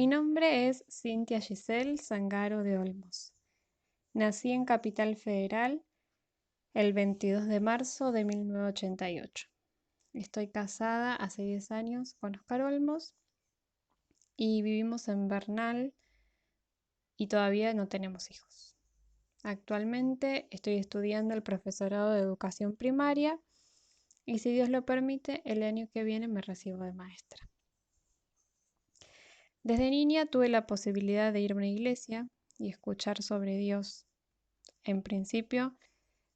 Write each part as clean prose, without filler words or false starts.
Mi nombre es Cintia Giselle Zangaro de Olmos. Nací en Capital Federal el 22 de marzo de 1988. Estoy casada hace 10 años con Oscar Olmos y vivimos en Bernal y todavía no tenemos hijos. Actualmente estoy estudiando el profesorado de educación primaria y si Dios lo permite, el año que viene me recibo de maestra. Desde niña tuve la posibilidad de ir a una iglesia y escuchar sobre Dios. En principio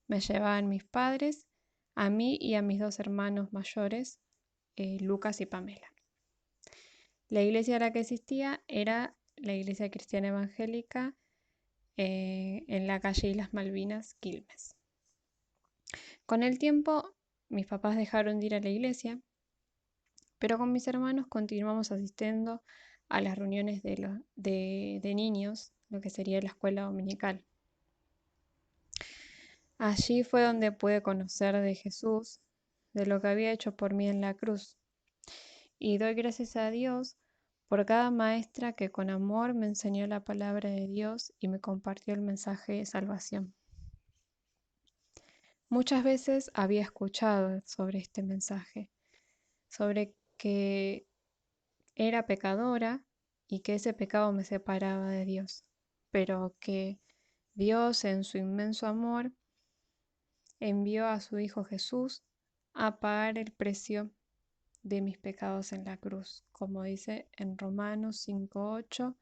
me llevaban mis padres, a mí y a mis dos hermanos mayores, Lucas y Pamela. La iglesia a la que asistía era la Iglesia Cristiana Evangélica en la calle Islas Malvinas, Quilmes. Con el tiempo, mis papás dejaron de ir a la iglesia, pero con mis hermanos continuamos asistiendo a las reuniones de niños, lo que sería la escuela dominical. Allí fue donde pude conocer de Jesús, de lo que había hecho por mí en la cruz. Y doy gracias a Dios por cada maestra que con amor me enseñó la palabra de Dios y me compartió el mensaje de salvación. Muchas veces había escuchado sobre este mensaje, sobre que era pecadora y que ese pecado me separaba de Dios, pero que Dios en su inmenso amor envió a su Hijo Jesús a pagar el precio de mis pecados en la cruz, como dice en Romanos 5:8,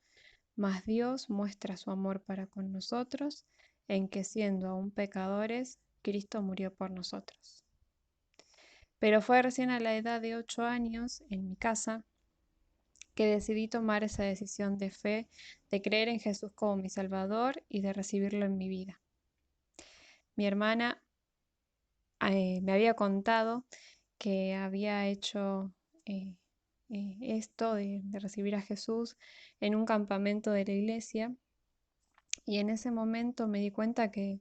mas Dios muestra su amor para con nosotros en que siendo aún pecadores, Cristo murió por nosotros. Pero fue recién a la edad de 8 años, en mi casa, que decidí tomar esa decisión de fe, de creer en Jesús como mi Salvador y de recibirlo en mi vida. Mi hermana me había contado que había hecho eh, esto de recibir a Jesús en un campamento de la iglesia y en ese momento me di cuenta que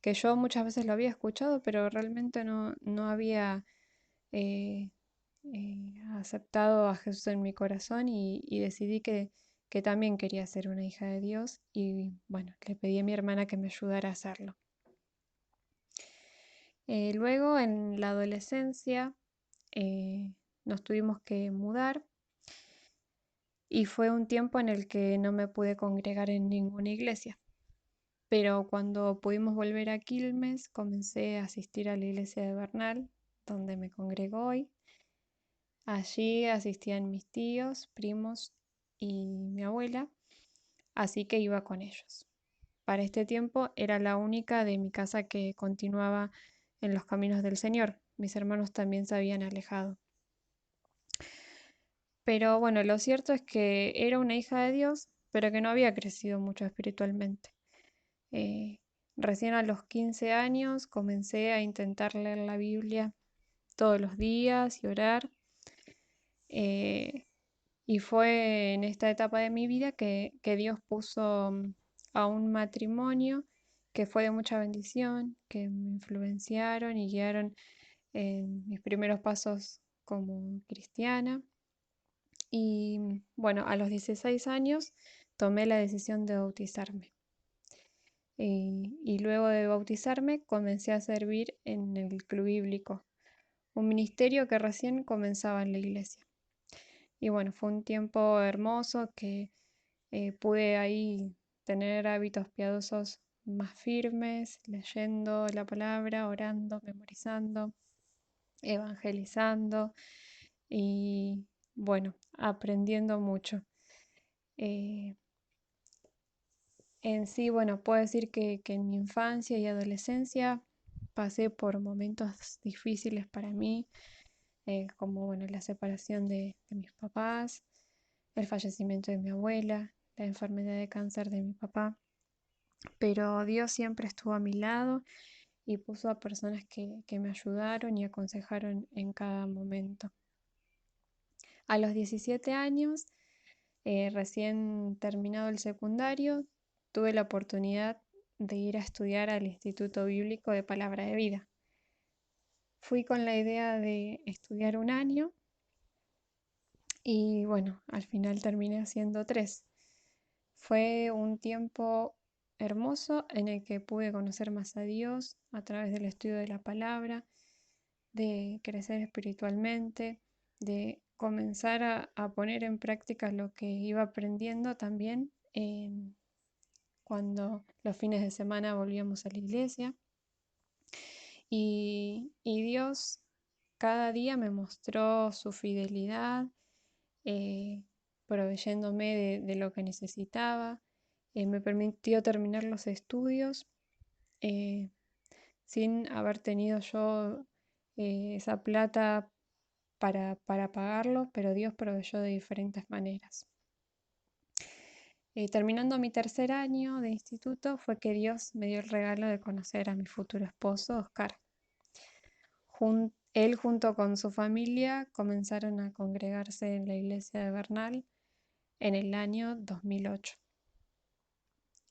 yo muchas veces lo había escuchado, pero realmente no había aceptado a Jesús en mi corazón y decidí que también quería ser una hija de Dios y bueno, le pedí a mi hermana que me ayudara a hacerlo. Luego en la adolescencia eh, nos tuvimos que mudar y fue un tiempo en el que no me pude congregar en ninguna iglesia. Pero cuando pudimos volver a Quilmes, comencé a asistir a la iglesia de Bernal, donde me congrego hoy. Allí asistían mis tíos, primos y mi abuela, así que iba con ellos. Para este tiempo era la única de mi casa que continuaba en los caminos del Señor. Mis hermanos también se habían alejado. Pero bueno, lo cierto es que era una hija de Dios, pero que no había crecido mucho espiritualmente. Eh, Recién a los 15 años comencé a intentar leer la Biblia todos los días y orar. eh, y fue en esta etapa de mi vida que Dios puso a un matrimonio que fue de mucha bendición, que me influenciaron y guiaron en mis primeros pasos como cristiana. Y bueno, a los 16 años tomé la decisión de bautizarme. Y luego de bautizarme comencé a servir en el Club Bíblico, un ministerio que recién comenzaba en la iglesia. Y bueno, fue un tiempo hermoso que pude ahí tener hábitos piadosos más firmes, leyendo la palabra, orando, memorizando, evangelizando y bueno, aprendiendo mucho. Eh, En sí, bueno, puedo decir que en mi infancia y adolescencia pasé por momentos difíciles para mí, como bueno, la separación de mis papás, el fallecimiento de mi abuela, la enfermedad de cáncer de mi papá, pero Dios siempre estuvo a mi lado y puso a personas que me ayudaron y aconsejaron en cada momento. A los 17 años, recién terminado el secundario, tuve la oportunidad de ir a estudiar al Instituto Bíblico de Palabra de Vida. Fui con la idea de estudiar un año Y bueno, al final terminé haciendo 3. Fue un tiempo hermoso en el que pude conocer más a Dios a través del estudio de la palabra, de crecer espiritualmente, de comenzar a poner en práctica lo que iba aprendiendo también cuando los fines de semana volvíamos a la iglesia. Y Dios cada día me mostró su fidelidad, eh, proveyéndome de lo que necesitaba. Me permitió terminar los estudios eh, sin haber tenido yo esa plata para pagarlo, pero Dios proveyó de diferentes maneras. Terminando mi tercer año de instituto fue que Dios me dio el regalo de conocer a mi futuro esposo, Oscar. Él junto con su familia comenzaron a congregarse en la iglesia de Bernal en el año 2008.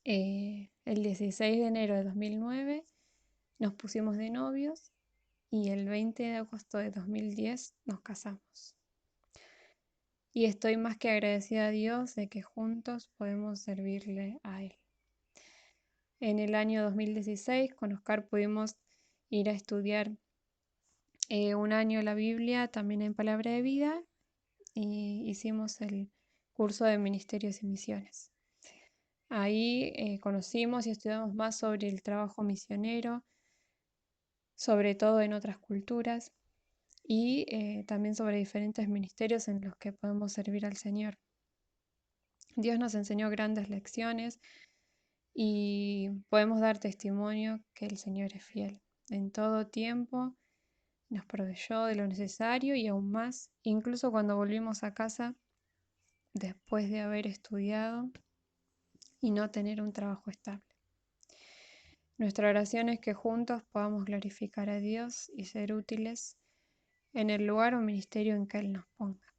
El 16 de enero de 2009 nos pusimos de novios y el 20 de agosto de 2010 nos casamos. Y estoy más que agradecida a Dios de que juntos podemos servirle a Él. En el año 2016 con Oscar pudimos ir a estudiar un año la Biblia también en Palabra de Vida y hicimos el curso de Ministerios y Misiones. Ahí conocimos y estudiamos más sobre el trabajo misionero, sobre todo en otras culturas, y también sobre diferentes ministerios en los que podemos servir al Señor. Dios nos enseñó grandes lecciones y podemos dar testimonio que el Señor es fiel. En todo tiempo nos proveyó de lo necesario y aún más, incluso cuando volvimos a casa después de haber estudiado y no tener un trabajo estable. Nuestra oración es que juntos podamos glorificar a Dios y ser útiles en el lugar o ministerio en que Él nos ponga.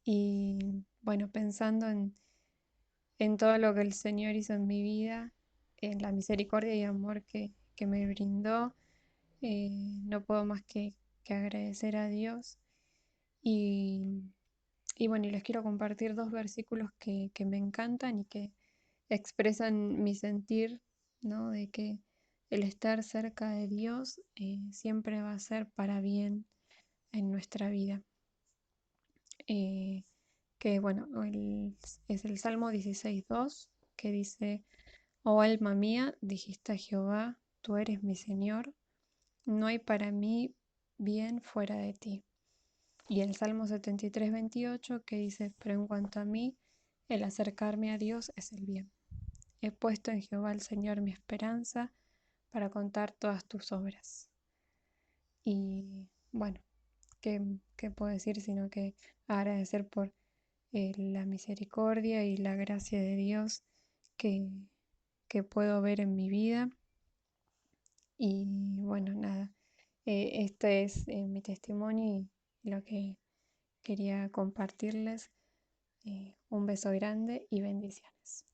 Y bueno, pensando en todo lo que el Señor hizo en mi vida, en la misericordia y amor que me brindó, no puedo más que agradecer a Dios. Y, y bueno, y les quiero compartir 2 versículos que me encantan y que expresan mi sentir, ¿no? De que el estar cerca de Dios siempre va a ser para bien en nuestra vida. Eh, que bueno, es el Salmo 16:2 que dice, oh alma mía, dijiste a Jehová, tú eres mi Señor, no hay para mí bien fuera de ti. Y el Salmo 73:28 que dice, pero en cuanto a mí, el acercarme a Dios es el bien. He puesto en Jehová el Señor mi esperanza para contar todas tus obras. Y bueno, ¿qué puedo decir sino que agradecer por la misericordia y la gracia de Dios que, que puedo ver en mi vida? Y bueno, nada, este es mi testimonio y lo que quería compartirles. Un beso grande y bendiciones.